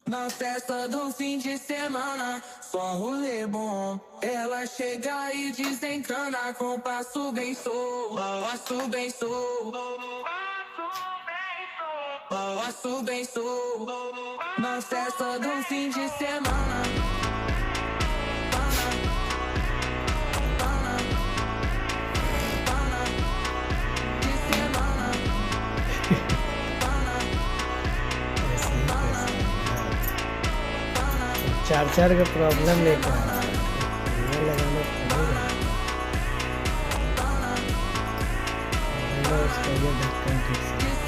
Na festa do fim de semana, só um rolê bom. Ela chega e desencana com passo bem solto, passo bem solto, passo bem solto. Na festa do fim de semana, de semana, ऐसे ही कैसे यार, चार चार का problem लेकर आया है, ये लगाना पड़ेगा। उसका ये ढक्कन ठीक से